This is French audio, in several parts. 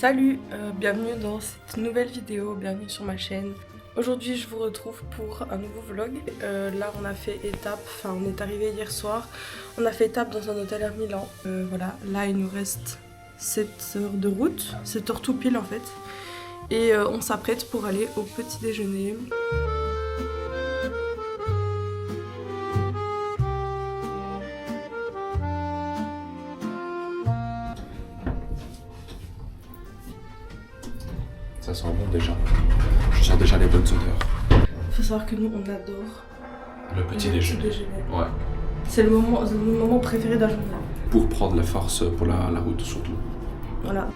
Salut, bienvenue dans cette nouvelle vidéo, bienvenue sur ma chaîne. Aujourd'hui je vous retrouve pour un nouveau vlog. Là on a fait étape, on est arrivé hier soir. On a fait étape dans un hôtel à Milan. Voilà, là il nous reste 7 heures de route, 7 heures tout pile en fait. Et on s'apprête pour aller au petit déjeuner. Ça sent bon déjà. Je sens déjà les bonnes odeurs. Faut savoir que nous on adore Le petit déjeuner. Ouais. C'est le moment préféré d'un journée. Pour prendre la force pour la route surtout. Voilà.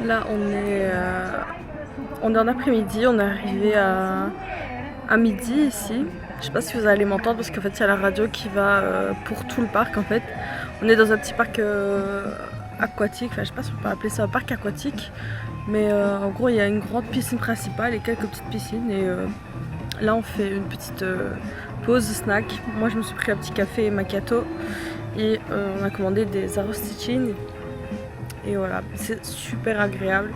Là on est en après-midi, on est arrivé à midi ici. Je sais pas si vous allez m'entendre parce qu'en fait il y a la radio qui va pour tout le parc en fait. On est dans un petit parc aquatique, je sais pas si on peut appeler ça un parc aquatique. Mais en gros il y a une grande piscine principale et quelques petites piscines. Et là on fait une petite pause snack. Moi je me suis pris un petit café macchiato et on a commandé des arrosticini. Et voilà, c'est super agréable.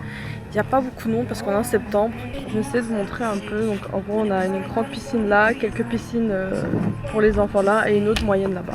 Il n'y a pas beaucoup de monde parce qu'on est en septembre. Je vais essayer de vous montrer un peu. Donc en gros on a une grande piscine là, quelques piscines pour les enfants là et une autre moyenne là-bas.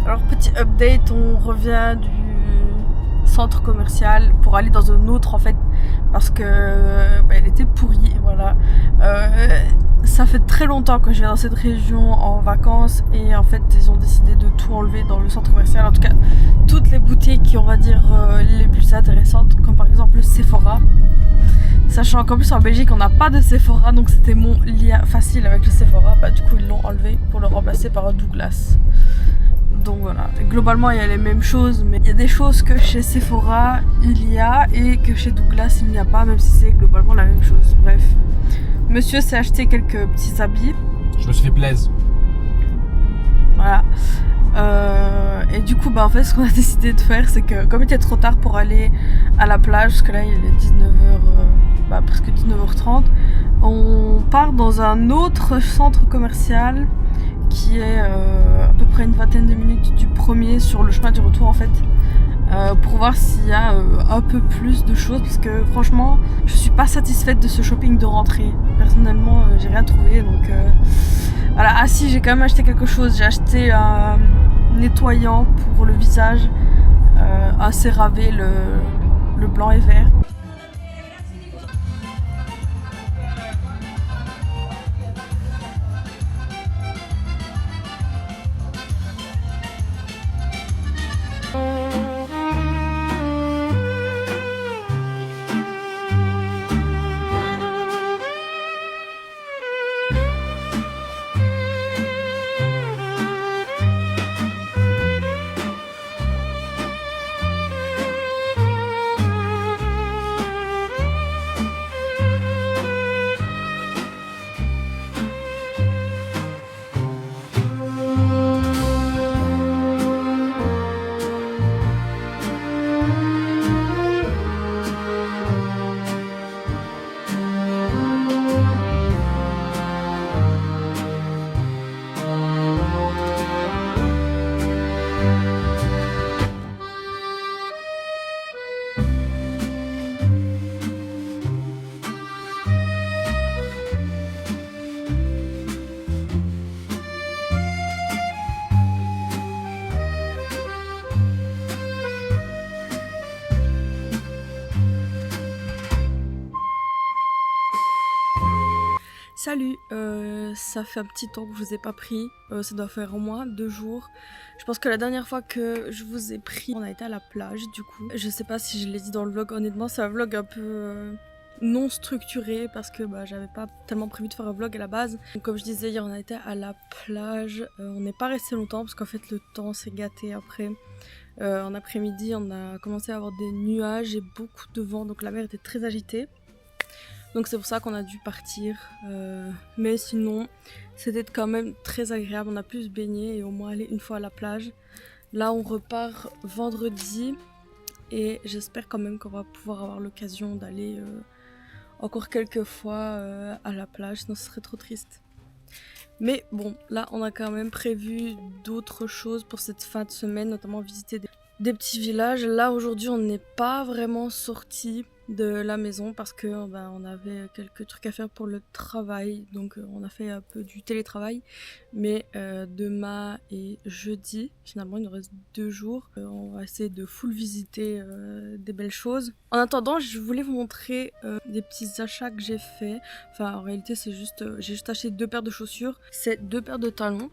Alors petit update, on revient du centre commercial pour aller dans un autre en fait parce que elle était pourrie, voilà. Ça fait très longtemps que je viens dans cette région en vacances et en fait ils ont décidé de tout enlever dans le centre commercial. En tout cas toutes les boutiques on va dire les plus intéressantes, comme par exemple le Sephora. Sachant qu'en plus en Belgique on n'a pas de Sephora, donc c'était mon lien facile avec le Sephora. Du coup ils l'ont enlevé pour le remplacer par un Douglas. Donc voilà, globalement il y a les mêmes choses, mais il y a des choses que chez Sephora il y a et que chez Douglas il n'y a pas, même si c'est globalement la même chose. Bref, monsieur s'est acheté quelques petits habits. Je me suis fait plaisir. Voilà. Et du coup en fait ce qu'on a décidé de faire, c'est que comme il était trop tard pour aller à la plage, parce que là il est 19h, presque 19h30, on part dans un autre centre commercial qui est à peu près une vingtaine de minutes du premier sur le chemin du retour en fait, pour voir s'il y a un peu plus de choses, parce que franchement je suis pas satisfaite de ce shopping de rentrée. Personnellement j'ai rien trouvé, donc voilà. Ah si, j'ai quand même acheté quelque chose, j'ai acheté un nettoyant pour le visage, un CeraVe, le blanc et vert. Salut, ça fait un petit temps que je vous ai pas pris, ça doit faire au moins 2 jours. Je pense que la dernière fois que je vous ai pris, on a été à la plage du coup. Je sais pas si je l'ai dit dans le vlog, honnêtement c'est un vlog un peu non structuré parce que j'avais pas tellement prévu de faire un vlog à la base. Donc, comme je disais hier on a été à la plage, on n'est pas resté longtemps parce qu'en fait le temps s'est gâté après. En après-midi on a commencé à avoir des nuages et beaucoup de vent donc la mer était très agitée. Donc c'est pour ça qu'on a dû partir. Mais sinon, c'était quand même très agréable. On a pu se baigner et au moins aller une fois à la plage. Là, on repart vendredi. Et j'espère quand même qu'on va pouvoir avoir l'occasion d'aller encore quelques fois à la plage. Sinon, ce serait trop triste. Mais bon, là, on a quand même prévu d'autres choses pour cette fin de semaine. Notamment visiter des petits villages. Là, aujourd'hui, on n'est pas vraiment sortis de la maison parce que on avait quelques trucs à faire pour le travail, donc on a fait un peu du télétravail, mais demain et jeudi, finalement il nous reste 2 jours, on va essayer de full visiter des belles choses. En attendant, je voulais vous montrer des petits achats que j'ai fait. Enfin en réalité c'est juste, j'ai juste acheté 2 paires de chaussures, c'est 2 paires de talons.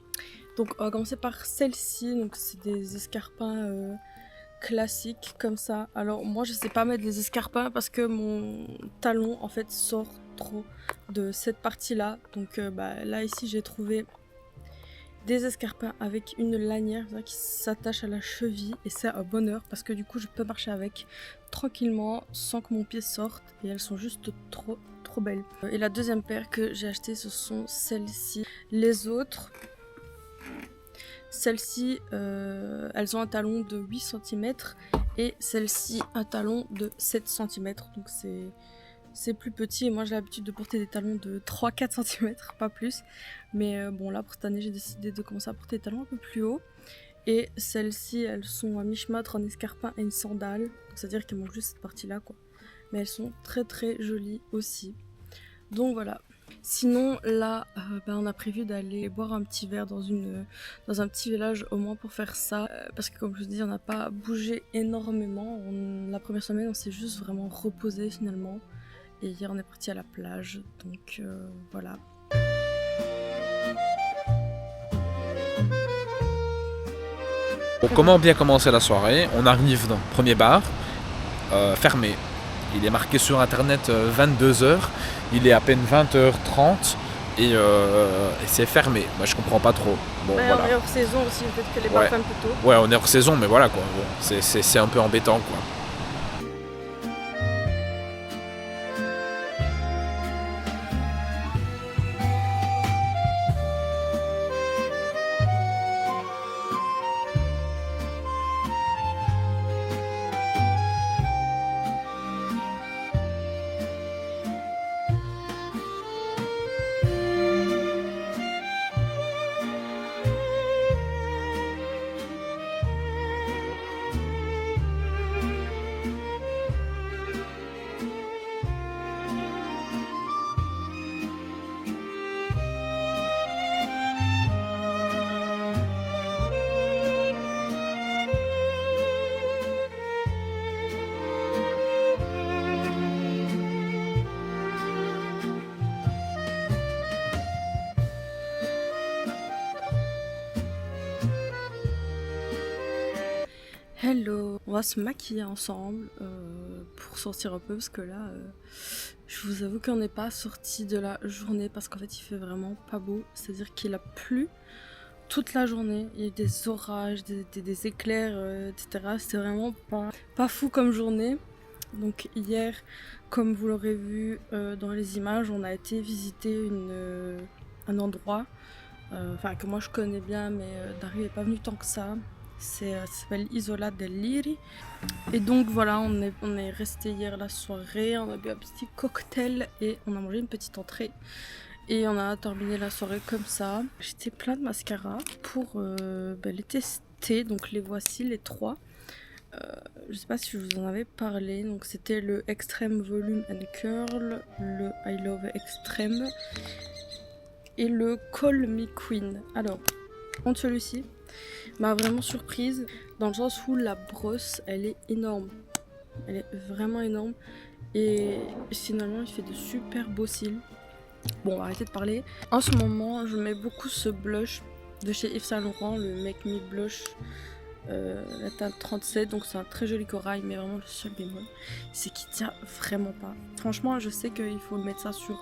Donc on va commencer par celle-ci, donc c'est des escarpins classique comme ça. Alors moi je sais pas mettre des escarpins parce que mon talon en fait sort trop de cette partie là. Donc là ici j'ai trouvé des escarpins avec une lanière qui s'attache à la cheville et c'est un bonheur parce que du coup je peux marcher avec tranquillement sans que mon pied sorte et elles sont juste trop belles. Et la deuxième paire que j'ai achetée ce sont celles-ci. Les autres, celles-ci, elles ont un talon de 8 cm et celle-ci un talon de 7 cm. Donc c'est plus petit et moi j'ai l'habitude de porter des talons de 3-4 cm, pas plus. Mais bon là pour cette année j'ai décidé de commencer à porter des talons un peu plus hauts. Et celles-ci elles sont à mi-chemin entre un escarpin et une sandale. C'est-à-dire qu'elles manquent juste cette partie-là quoi. Mais elles sont très jolies aussi. Donc voilà. Sinon là on a prévu d'aller boire un petit verre dans un petit village au moins pour faire ça parce que comme je vous dis on n'a pas bougé énormément. La première semaine on s'est juste vraiment reposé finalement et hier on est parti à la plage donc voilà. Pour comment bien commencer la soirée, on arrive dans le premier bar, fermé. Il est marqué sur internet 22h, il est à peine 20h30 et c'est fermé. Moi je comprends pas trop. Bon, voilà. On est hors saison aussi, peut-être que les bars ferment plus tôt. Ouais, on est hors saison, mais voilà quoi. Bon, c'est un peu embêtant quoi. Hello, on va se maquiller ensemble pour sortir un peu parce que là je vous avoue qu'on n'est pas sorti de la journée parce qu'en fait il fait vraiment pas beau, c'est à dire qu'il a plu toute la journée, il y a eu des orages, des éclairs etc, c'était vraiment pas fou comme journée. Donc hier comme vous l'aurez vu dans les images on a été visiter un endroit que moi je connais bien mais Dario n'est pas venu tant que ça. Ça s'appelle Isola del Liri. Et donc voilà, on est resté hier la soirée, on a bu un petit cocktail et on a mangé une petite entrée. Et on a terminé la soirée comme ça. J'étais plein de mascaras pour les tester, donc les voici les 3. Je sais pas si je vous en avais parlé, donc c'était le Extreme Volume and Curl, le I Love Extreme et le Call Me Queen. Alors, contre celui-ci m'a vraiment surprise dans le sens où la brosse elle est énorme, elle est vraiment énorme et finalement il fait de super beaux cils. Bon, on va arrêter de parler. En ce moment, je mets beaucoup ce blush de chez Yves Saint Laurent, le Make Me Blush, la teinte 37. Donc c'est un très joli corail, mais vraiment le seul bémol, c'est qu'il tient vraiment pas. Franchement, je sais qu'il faut mettre ça sur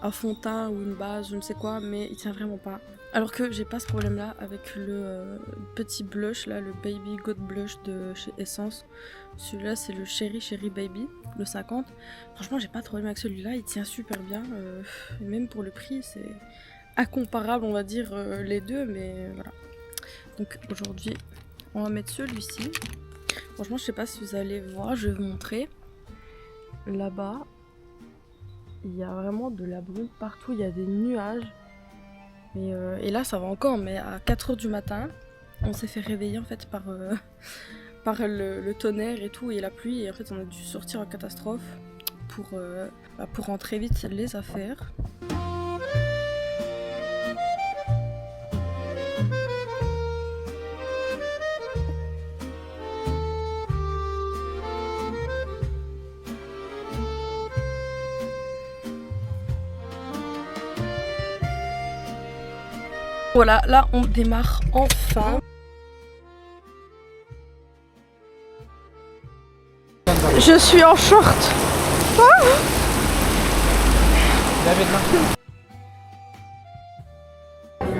un fond de teint ou une base, je ne sais quoi, mais il tient vraiment pas. Alors que j'ai pas ce problème là avec le petit blush là, le Baby Gold Blush de chez Essence. Celui-là c'est le Cherry Baby, le 50. Franchement j'ai pas de problème avec celui-là, il tient super bien. Et même pour le prix c'est incomparable on va dire les deux, mais voilà. Donc aujourd'hui on va mettre celui-ci. Franchement je sais pas si vous allez voir, je vais vous montrer. Là-bas il y a vraiment de la brume partout, il y a des nuages. Et là ça va encore, mais à 4h du matin, on s'est fait réveiller en fait par le tonnerre et tout et la pluie, et en fait on a dû sortir en catastrophe pour rentrer vite les affaires. Voilà, là on démarre enfin. Je suis en short.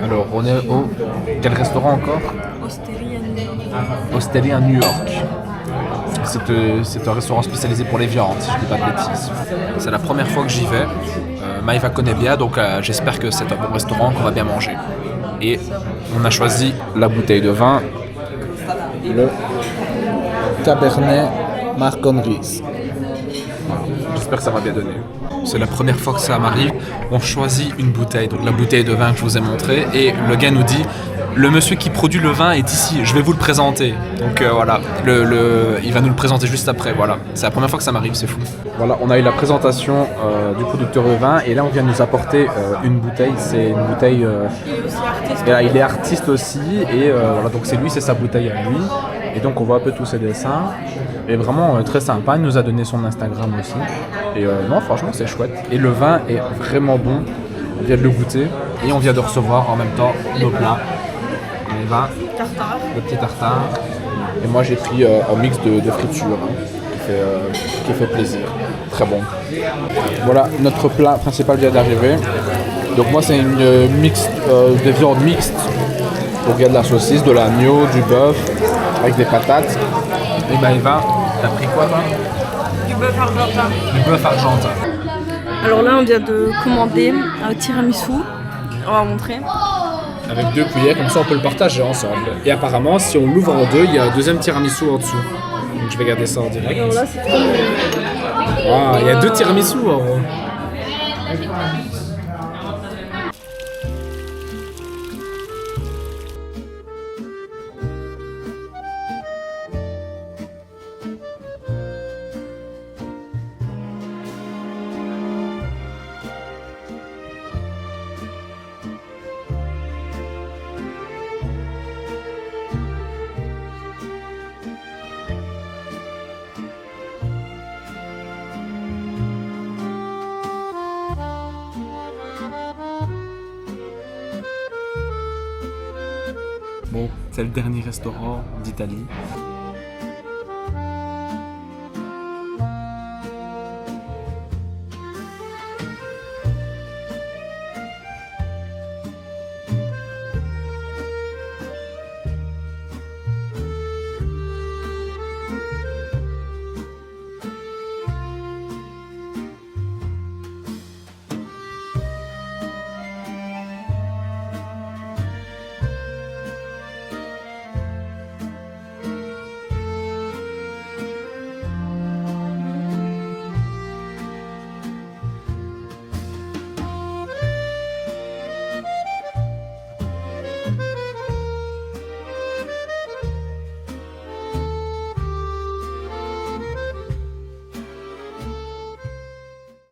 Alors, on est au... Quel restaurant encore? Osteria New York. C'est un restaurant spécialisé pour les viandes, si je dis pas de bêtises. C'est la première fois que j'y vais. Maëva connaît bien, donc j'espère que c'est un bon restaurant, qu'on va bien manger. Et on a choisi la bouteille de vin, le Cabernet Marconries. J'espère que ça va bien donner. C'est la première fois que ça m'arrive. On choisit une bouteille, donc la bouteille de vin que je vous ai montrée, et le gars nous dit: le monsieur qui produit le vin est ici, je vais vous le présenter. Donc voilà, il va nous le présenter juste après. Voilà, c'est la première fois que ça m'arrive, c'est fou. Voilà, on a eu la présentation du producteur de vin, et là on vient nous apporter une bouteille. C'est une bouteille. Il est artiste aussi, et voilà, donc c'est lui, c'est sa bouteille à lui. Et donc on voit un peu tous ses dessins. Et vraiment très sympa, il nous a donné son Instagram aussi. Et non, franchement c'est chouette. Et le vin est vraiment bon. On vient de le goûter et on vient de recevoir en même temps nos plats. Les vins, le petit tartare. Et moi j'ai pris un mix de friture qui fait plaisir. Très bon. Voilà, notre plat principal vient d'arriver. Donc moi c'est une mix de viande mixte. Donc il y a de la saucisse, de l'agneau, du bœuf avec des patates. Et Maëva, t'as pris quoi toi? Du bœuf argentin. Du bœuf argentin. Alors là on vient de commander un tiramisu. On va montrer. Avec 2 cuillères, comme ça on peut le partager ensemble. Et apparemment, si on l'ouvre en deux, il y a un deuxième tiramisu en dessous. Donc je vais garder ça en direct. Alors là c'est trop mignon. Ah, il y a 2 tiramisu en haut. Bon, c'est le dernier restaurant d'Italie.